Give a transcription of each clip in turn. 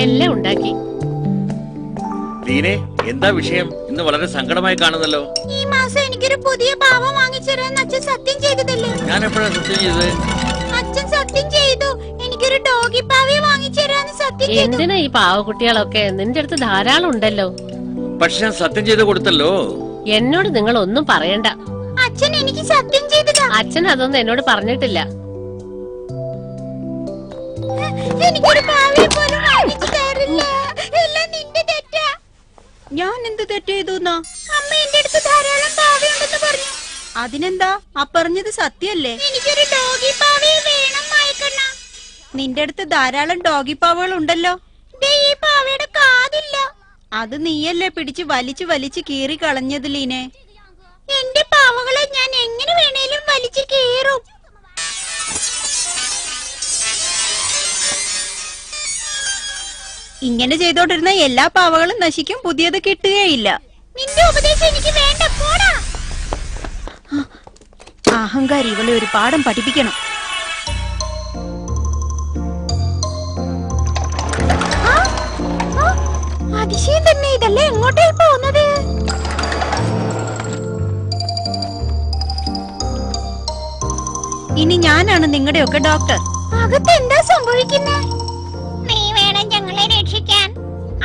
എല്ലാം ഉണ്ടാക്കി. ദീനെ, എന്താ വിഷയം? ഇന്ന് വളരെ സങ്കടമായി കാണുന്നല്ലോ. ഈ മാസം എനിക്കൊരു പുതിയ പാവ വാങ്ങിച്ചേരാൻ അച്ഛൻ സത്യം ചെയ്തതല്ലേ? ഞാൻ എപ്പോഴാണ് സത്യം ചെയ്തത്? അച്ഛൻ സത്യം ചെയ്തു, എനിക്കൊരു ഡോഗി പാവയെ വാങ്ങിച്ചേരാന്ന് സത്യം ചെയ്തു. എന്തിനാ ഈ പാവക്കുട്ടികളൊക്കെ? നിന്റെ അടുത്ത് ധാരാളം ഉണ്ടല്ലോ. പക്ഷെ ഞാൻ സത്യം ചെയ്ത് കൊടുത്തല്ലോ. എന്നോട് നിങ്ങൾ ഒന്നും പറയണ്ട. അച്ഛൻ എനിക്ക് സത്യം ചെയ്തതാ. അച്ഛൻ അതൊന്നും എന്നോട് പറഞ്ഞിട്ടില്ല. എനിക്കൊരു പാവയെ പോലും വാങ്ങിച്ചു തരില്ല. എല്ലാം നിന്റെ തെറ്റാ. ഞാൻ എന്ത് തെറ്റ് ചെയ്തു? അമ്മ എന്റെ അടുത്ത് ധാരാളം പാവയുണ്ടെന്ന് പറഞ്ഞു. അതിനെന്താ? ആ പറഞ്ഞത് സത്യല്ലേ? എനിക്കൊരു ഡോഗി പാവയെ വേണം മായക്കണ്ണ. നിന്റെ അടുത്ത് ധാരാളം ഡോഗി പാവകൾ ഉണ്ടല്ലോ. ഈ പാവയുടെ കാതില്ല. അത് നീയല്ലേ പിടിച്ച് വലിച്ചു വലിച്ച് കീറി കളഞ്ഞത് ലീനെ. എന്റെ പാവകളെ ഞാൻ എങ്ങനെ വേണേലും വലിച്ചു കീറും. ഇങ്ങനെ ചെയ്തോണ്ടിരുന്ന എല്ലാ പാവകളും നശിക്കും, പുതിയത് കിട്ടുകയില്ല. നിന്റെ ഉപദേശം എനിക്ക് വേണ്ട, പോടാ. അഹങ്കാരി, ഇവളെ ഒരു പാഠം പഠിപ്പിക്കണം. അതിശയം തന്നെ, ഇതല്ലേ എങ്ങോട്ടായി പോകുന്നത്? ഇനി ഞാനാണ് നിങ്ങളുടെയൊക്കെ ഡോക്ടർ. അകത്ത് എന്താ സംഭവിക്കുന്നത്? നീ വേണം ഞങ്ങളെ രക്ഷിക്കാൻ.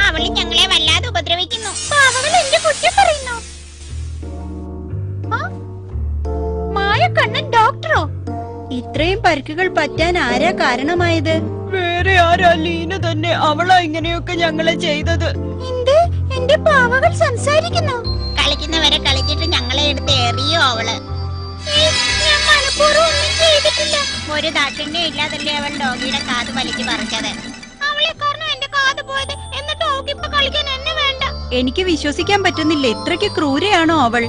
അവള് ഞങ്ങളെ വല്ലാതെ ഉപദ്രവിക്കുന്നു. പാവകൾ എന്റെ കുറ്റം പറയുന്നു. മായക്കണ്ണൻ ഡോക്ടറോ? ഇത്രയും പരിക്കുകൾ പറ്റാൻ ആരാ കാരണമായത്? വേറെ ആരാ? ലീന തന്നെ. അവളാ ഇങ്ങനെയൊക്കെ ഞങ്ങളെ ചെയ്തത്. എന്ത്? എന്റെ പാവകൾ സംസാരിക്കുന്നു. കളിക്കുന്നവരെ കളിച്ചിട്ട് ഞങ്ങളെ എടുത്ത് എറിയോ അവള്? ഞാൻ മനഃപൂർവ്വം ഒന്നും ചെയ്തിട്ടില്ല. ഒരു ദാക്ഷിണ്യം ഇല്ലാതല്ലേ അവൾ ഡോഗിയുടെ കാത് വലിച്ചു പറിച്ചത്. അവളെ കാരണം എന്റെ കാത് പോയത്. എന്നിട്ട് ഡോഗി ഇപ്പൊ കളിക്കാൻ എന്നെ വേണ്ട. എനിക്ക് വിശ്വസിക്കാൻ പറ്റുന്നില്ല. ഇത്രയ്ക്ക് ക്രൂരയാണോ അവൾ?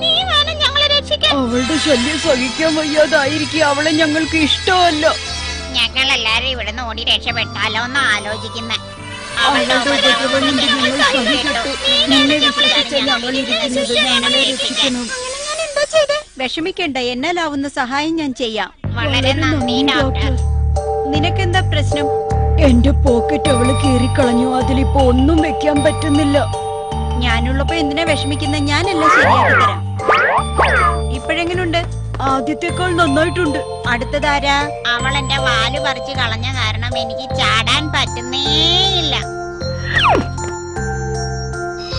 നീ വേണം ഞങ്ങളെ രക്ഷിക്കാൻ. അവളുടെ ശല്യം സഹിക്കാൻ വയ്യാതായിരിക്കും. അവളെ ഞങ്ങൾക്ക് ഇഷ്ടമല്ല. ഞങ്ങൾ എല്ലാരും ഇവിടുന്ന് ഓടി രക്ഷപ്പെട്ടാലോ എന്ന് ആലോചിക്കുന്നേ. അവളുടെ ഉപദ്രവം ഞങ്ങൾ സഹിക്കട്ടു. നിന്നെ വിശ്വസിച്ച ഞങ്ങൾ ഇരിക്കുന്നത്. ഞങ്ങളെ രക്ഷിക്കണം. വിഷമിക്കണ്ട, എന്നാലാവുന്ന സഹായം ഞാൻ ചെയ്യാം. വളരെ നന്ദി ഡോക്ടർ. നിനക്കെന്താ പ്രശ്നം? എന്റെ പോക്കറ്റ് അവള് കീറിക്കളഞ്ഞു. അതിലിപ്പോ ഒന്നും വെക്കാൻ പറ്റുന്നില്ല. ഞാനുള്ളപ്പോ എന്തിനാ വിഷമിക്കുന്ന? ഞാനെല്ലാം ശരിയാക്കി തരാം. ഇപ്പോഴെങ്ങനുണ്ട്? ആദ്യത്തെക്കാൾ നന്നായിട്ടുണ്ട്. അടുത്തതാരാ? അവൾ എന്റെ വാല് പറിച്ചു കളഞ്ഞ കാരണം എനിക്ക് ചാടാൻ പറ്റുന്നേയില്ല.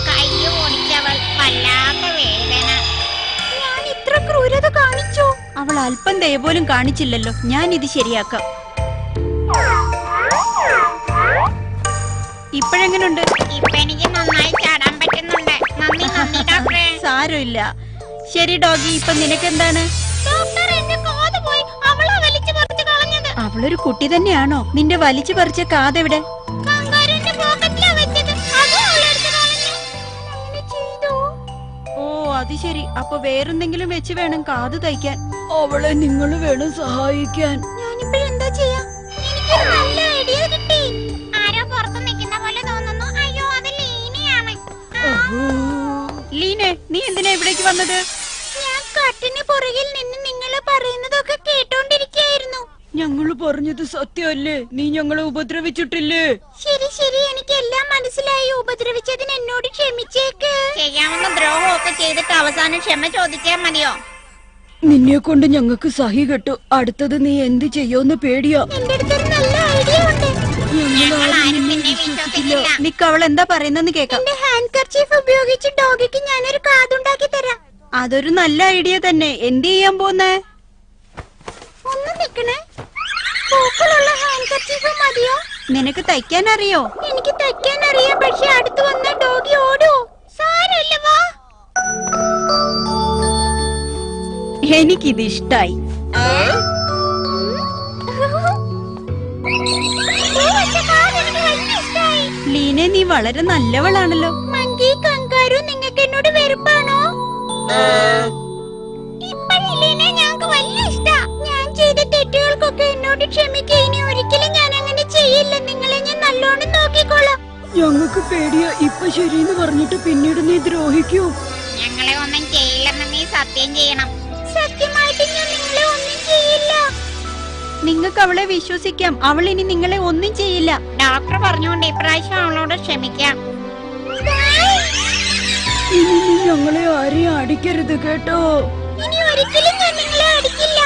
കൈ ഓടിച്ചവൾ വല്ലാത്ത വേദന. ഞാൻ ഇത്ര ക്രൂരത കാണിച്ചോ? അവൾ അല്പം ദയ പോലും കാണിച്ചില്ലല്ലോ. ഞാൻ ഇത് ശരിയാക്കാം. ഇപ്പോഴെങ്ങനുണ്ട്? ഇപ്പൊ എനിക്ക് നന്നായി ചാടാൻ പറ്റുന്നുണ്ട്. നന്ദി നന്ദി ഡോക്ടറെ. സാരമില്ല. ശരി ഡോഗി, ഇപ്പൊ നിനക്കെന്താണ്? ഡോക്ടർ, എന്റെ കാത് പോയി. അവളാ വലിച്ചു പറിച്ചു കളഞ്ഞത്. അവളൊരു കുട്ടി തന്നെയാണോ? നിന്റെ വലിച്ചു പറിച്ച കാതെവിടെ? കങ്കാരുവിന്റെ പോക്കറ്റിലാ വെച്ചത്. അതും അവളെടുത്ത് കളഞ്ഞു. അങ്ങനെ ചെയ്തോ? ഓ, അത് ശരി. അപ്പൊ വേറെന്തെങ്കിലും വെച്ച് വേണം കാത് തയ്ക്കാൻ. അവളെ നിങ്ങൾ വേണം സഹായിക്കാൻ. ഞാനിപ്പോഴെന്താ ചെയ്യാ? എനിക്കൊരു നല്ല ഐഡിയ കിട്ടി. ആരോ പുറത്ത് നിൽക്കുന്ന പോലെ തോന്നുന്നു. അയ്യോ, അത് ലീനയാണ്. ലീനെ, നീ എന്തിനാ ഇവിടേക്ക് വന്നത്? ഞാൻ കട്ടിന് പുറകിൽ നിന്ന് നിങ്ങൾ പറയുന്നതൊക്കെ കേട്ടോണ്ടിരിക്കുകയായിരുന്നു. ഞങ്ങള് പറഞ്ഞത് സത്യമല്ലേ? നീ ഞങ്ങളെ ഉപദ്രവിച്ചിട്ടില്ലേ? ശരി ശരി, എനിക്കെല്ലാം മനസ്സിലായി. ഉപദ്രവിച്ചതിന് എന്നോട് ക്ഷമിച്ചേക്ക്. ചെയ്യാവുന്ന ദ്രോഹമൊക്കെ ചെയ്തിട്ട് അവസാനം ക്ഷമ ചോദിച്ചാൽ മതിയോ? നിന്നെ കൊണ്ട് ഞങ്ങൾക്ക് സഹി കെട്ടു. അടുത്തത് നീ എന്ത് ചെയ്യോന്ന് പേടിയാ. എന്റെ അടുത്തൊരു നല്ല ഐഡിയ ഉണ്ട്. നിക്ക്, അവൾ എന്താ പറയുന്നെന്ന് കേക്കാം. എന്റെ ഹാൻഡ് കർച്ചീഫ് ഉപയോഗിച്ച് ഡോഗിക്ക് ഞാനൊരു കാതുണ്ടാക്കി തരാം. അതൊരു നല്ല ഐഡിയ തന്നെ. എന്ത് ചെയ്യാൻ പോന്നേ? ഒന്ന് നിക്കണേ. പൂക്കളുള്ള ഹാൻഡ് കർച്ചീഫ് മതിയോ? നിനക്ക് തയ്ക്കാൻ അറിയോ? എനിക്ക് തയ്ക്കാൻ അറിയാം, പക്ഷെ അടുത്ത് വന്ന ഡോഗി ഓടുവോ? സാരമില്ല, വാ. എനിക്കിത് ഇഷ്ടായി. ലീനെ, നീ വളരെ നല്ലവളാണല്ലോ. മങ്കി, കങ്കാരു, നിങ്ങൾക്ക് എന്നോട് വെറുപ്പാണോ? ഇപ്പഴില്ലേ, ഞങ്ങൾക്ക് വലിയ ഇഷ്ടാ. ഞാൻ ചെയ്ത തെറ്റുകൾക്കൊക്കെ എന്നോട് ക്ഷമിക്കുക. ഇനി ഒരിക്കലും ഞാൻ അങ്ങനെ ചെയ്യില്ല. നിങ്ങളെ ഞാൻ നല്ലോണം നോക്കിക്കോളാം. ഞങ്ങൾക്ക് പേടിയാ. ഇപ്പൊ ശരിയെന്ന് പറഞ്ഞിട്ട് പിന്നീട് നീ ദ്രോഹിക്കൂ. ഞങ്ങളെ ഒന്നും ചെയ്യില്ലെന്ന് നീ സത്യം ചെയ്യണം. സത്യമായിട്ട് ഞാൻ നിങ്ങളെ ഒന്നും ചെയ്യില്ല. നിങ്ങൾക്ക് അവളെ വിശ്വസിക്കാം. അവൾ ഇനി നിങ്ങളെ ഒന്നും ചെയ്യില്ല. ഡോക്ടർ പറഞ്ഞുകൊണ്ട് ഇപ്രാവശ്യം അവളോട് ക്ഷമിക്കാം. ഇനി നീ ഞങ്ങളെ ആരെയും അടിക്കരുത് കേട്ടോ. ഇനി ഒരിക്കലും ഞാൻ നിങ്ങളെ അടിക്കില്ല.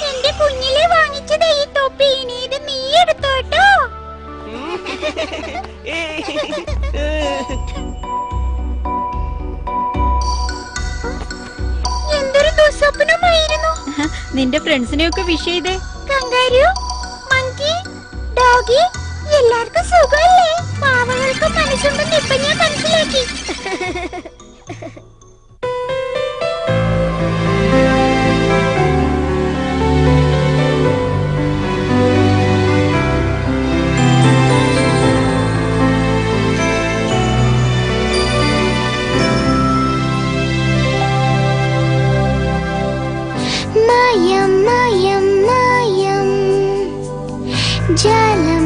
എന്റെ കുഞ്ഞിലെ വാങ്ങിച്ചത് ഈ തൊപ്പി. ഇനി ഇത് നീ എടുത്തോട്ടോ. എന്തൊരു ദുസ്വപ്നമായിരുന്നു. നിന്റെ ഫ്രണ്ട്സിനെയൊക്കെ വിഷ് ചെയ്തേ. കങ്കാരു, മങ്കി, ഡോഗി എല്ലാവർക്കും സുഖമല്ലേ? പാവകൾക്ക് മനസ്സുണ്ടെന്ന് ഇപ്പൊ ഞാൻ മനസ്സിലാക്കി. മായം മായം മായം ജാലം